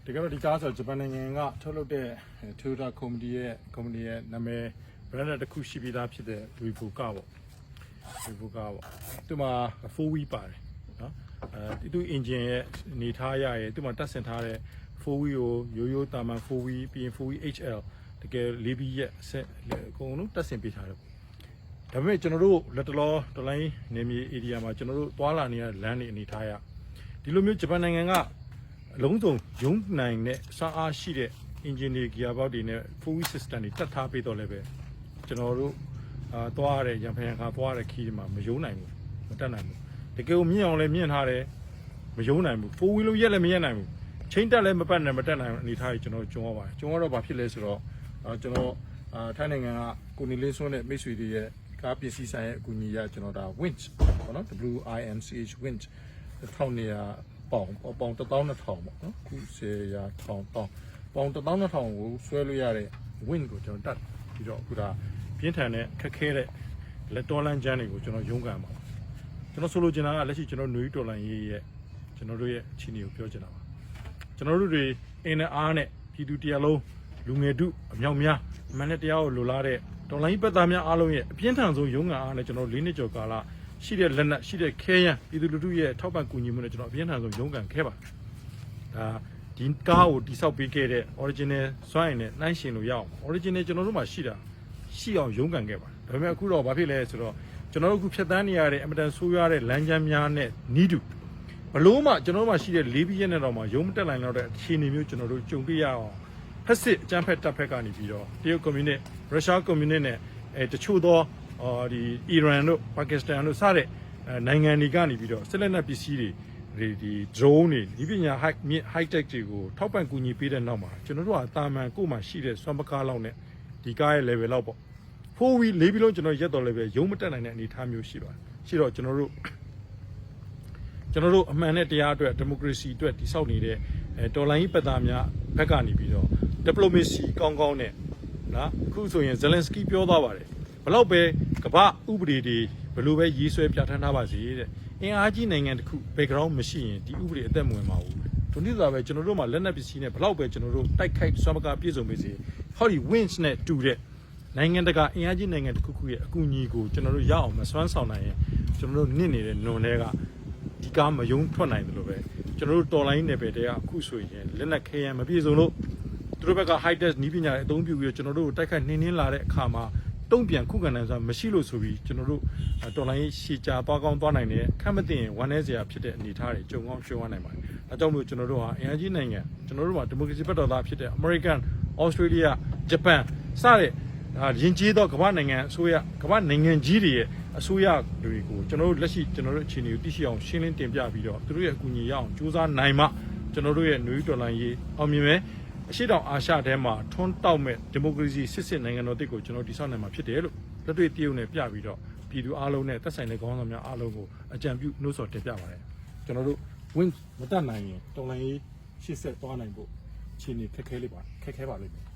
ဒီကတော့ဒီကားဆိုဂျပန်နိုင်ငံကထုတ်လုပ်တဲ့ Toyota ကုမ္ပဏီရဲ့နာမည် brand တစ်ခုရှိပြီးသားဖြစ်တဲ့ Revoca ပေါ့ Revoca ပေါ့သူမှာ 4V ပါတယ်နော်သူ engine ရဲ့အနေထားရရဲ့သူမှာတက်ဆင်ထားတဲ့ 4V ကိုရိုးတာမန် 4V ပြီးရင် 4V HL တကယ်၄ဘီရဲ့အဆက်အကုန်လုံးတက်ဆင်ပေးထားတယ်ဒါပေမဲ့ကျွန်တော်တို့လက်တလောတလိုင်းနေမြေ area မှာကျွန်တော်တို့သွားလာနေရလမ်းတွေအနေထားရဒီလိုမျိုးဂျပန်နိုင်ငံကအလုံးစုံရုံးနိုင်တဲ့စွမ်းအားရှိတဲ့ engineer gear box တွေနဲ့ 4V system တွေတက်ထားပေးတော့လည်းပဲကျွန်တော်တို့သွားရတဲ့ရံဖန်ခါသွားရတဲ့ခီးတွေမှာမယုံနိုင်ဘူးမတက်နိုင်ဘူးတကယ်ကိုမြင့်အောင်လည်းမြင့်ထားတယ်မယုံနိုင်ဘူး 4V လို့ရက်လည်းမရက်နိုင်ဘူးချိန်တက်လည်းမပတ်နိုင်မတက်နိုင်အနေထားကြီးကျွန်တော်ကြုံရပါတယ်ကြုံရတော့ဘာဖြစ်လဲဆိုတော့ကျွန်တော်ထိုင်းနိုင်ငံကကိုနေလင်းစွန်းတဲ့မိတ်ဆွေတွေရဲ့ကားပစ္စည်းဆိုင်ရဲ့အကူအညီရကျွန်တော်ဒါ winch ပေါ့နော် WINCH winch 1200ပေါင်12000ပေါ့နော်ခု10ရာ1000ပေါင်12000ကိုဆွဲလို့ရတဲ့ wind ကိုကျွန်တော်တတ်ပြီးတော့အခုဒါပြင်းထန်တဲ့ခက်ခဲတဲ့လက်တော်လန်းချမ်းတွေကိုကျွန်တော်ရုန်းကန်ပါကျွန်တော်ဆိုလိုချင်တာကလက်ရှိကျွန်တော်ຫນွေတော်လန်ရေးရဲ့ကျွန်တော်တို့ရဲ့အခြေအနေကိုပြောချင်တာပါကျွန်တော်တို့တွေအင်းနဲ့အားနဲ့ပြည်သူတရားလုံးလူငယ်တုအမြောက်များအမှန်နဲ့တရားကိုလိုလားတဲ့တော်လိုင်းပတ်သားများအားလုံးရဲ့အပြင်းထန်ဆုံးရုန်းကန်အားနဲ့ကျွန်တော်၄နှစ်ကျော်ကာလရှိတဲ့လက်နက်ရှိတဲ့ခဲယမ်းပြည်သူလူထုရဲ့ထောက်ပံ့ကူညီမှုနဲ့ကျွန်တော်အပြင်းထန်ဆုံးရုန်းကန်ခဲ့ပါဒါဒီကားကိုတိဆောက်ပေးခဲ့တဲ့ original စွမ်းရည်နဲ့နှိုင်းယှဉ်လို့ရအောင် original ကျွန်တော်တို့မှာရှိအောင်ရုန်းကန်ခဲ့ပါဒါပေမဲ့အခုတော့ဘာဖြစ်လဲဆိုတော့ကျွန်တော်တို့အခုဖြတ်သန်းနေရတဲ့အမတန်ဆိုးရွားတဲ့လမ်းကြမ်းများနဲ့နီးတူဘလို့မှကျွန်တော်တို့မှာရှိတဲ့၄ဘီရက်နဲ့တော့မှရုံးမတက်နိုင်တော့တဲ့အခြေအနေမျိုးကျွန်တော်တို့ကြုံတွေ့ရအောင်ဖက်စစ်အကြမ်းဖက်တပ်ဖက်ကနေပြီးတော့တရုတ်ကွန်မြူနစ်ရုရှားကွန်မြူနစ်နဲ့တချို့သောဒီအီရန်တို့ပါကစ္စတန်တို့စတဲ့နိုင်ငံတွေကနေပြီးတော့စစ်လက်နက်ပစ္စည်းတွေဒီ drone တွေဒီပညာ high tech တွေကိုထောက်ပံ့ကူညီပေးတဲ့နောက်မှာကျွန်တော်တို့ကတာမန်ကိုယ်မှရှိတဲ့စွမ်းပကားလောက်နဲ့ဒီကားရဲ့ level လောက်ပေါ့ 4V ၄ဘီလုံးကျွန်တော်ရက်တော်လည်းပဲရုံးမတက်နိုင်တဲ့အနေအထားမျိုးရှိပါတယ်ရှိတော့ကျွန်တော်တို့အမှန်နဲ့တရားအတွက်ဒီမိုကရေစီအတွက်တည်ဆောက်နေတဲ့တော်လိုင်းပတ်သားများဘက်ကနေပြီးတော့ diplomacy ကောင်းကောင်းနဲ့နော်အခုဆိုရင် Zelensky ပြောသွားပါတယ်ဘလောက်ပဲကမ္ဘာဥပဒေတွေဘယ်လိုပဲရေးဆွဲပြဋ္ဌာန်းထားပါစေတဲ့အင်အားကြီးနိုင်ငံတစ်ခု background မရှိရင်ဒီဥပဒေအသက်မဝင်ပါဘူးဒီနေ့ဆိုပဲကျွန်တော်တို့မှာလက်နက်ပစ္စည်းနဲ့ဘလောက်ပဲကျွန်တော်တို့တိုက်ခိုက်စွမ်းပကားပြည့်စုံပေးစေဟောဒီ winch နဲ့တူတဲ့နိုင်ငံတကာအင်အားကြီးနိုင်ငံတစ်ခုခုရဲ့အကူအညီကိုကျွန်တော်တို့ရအောင်မစွမ်းဆောင်နိုင်ရင်ကျွန်တော်တို့နစ်နေတဲ့နွန်တွေကဒီကားမယုံထွက်နိုင်တယ်လို့ပဲကျွန်တော်တို့တော်လိုင်းနယ်ပယ်တွေကအခုဆိုရင်လက်နက်ခဲယမ်းမပြည့်စုံလို့သူတို့ဘက်က high tech နည်းပညာတွေအသုံးပြုပြီးတော့ကျွန်တော်တို့တိုက်ခိုက်နှင်းလာတဲ့အခါမှာတုံ့ပြန်ခုခံနိုင်စွမ်းမရှိလို့ဆိုပြီးကျွန်တော်တို့တော်လိုင်းရှည်ကြာသွားကောင်းသွားနိုင်တဲ့ခက်မသိရင်ဝမ်းနည်းစရာဖြစ်တဲ့အနေအထားတွေကြုံကောင်းရှုံးရနိုင်ပါတယ်။အဲကြောင့်မို့ကျွန်တော်တို့ဟာအင်အားကြီးနိုင်ငံကျွန်တော်တို့မှာဒီမိုကရေစီဘက်တော်သားဖြစ်တဲ့ American, Australia, Japan စတဲ့ယဉ်ကျေးသောကမ္ဘာနိုင်ငံအစိုးရကမ္ဘာနိုင်ငံကြီးတွေရဲ့အစိုးရတွေကိုကျွန်တော်တို့လက်ရှိကျွန်တော်တို့အခြေအနေကိုသိရှိအောင်ရှင်းလင်းတင်ပြပြီးတော့သူတို့ရဲ့အကူအညီရအောင်စူးစမ်းနိုင်မှကျွန်တော်တို့ရဲ့ຫນွေတော်လှန်ရေးအောင်မြင်မယ်အရှိတောင်အာရှထဲမှာထွန်းတောက်မဲ့ဒီမိုကရေစီစစ်နိုင်ငံတော်တစ်ကိုကျွန်တော်တည်ဆောက်နိုင်မှာဖြစ်တယ်လို့လက်တွေ့တရုတ်နဲ့ပြပြီးတော့ပြည်သူအားလုံးနဲ့သက်ဆိုင်တဲ့ခေါင်းဆောင်များအားလုံးကိုအကြံပြုနှိုးဆော်တင်ပြပါတယ်ကျွန်တော်တို့win မတတ်နိုင်ရင်တော်လှန်ရေးရှေ့ဆက်သွားနိုင်ဖို့အခြေအနေခက်ခဲပါလိမ့်မယ်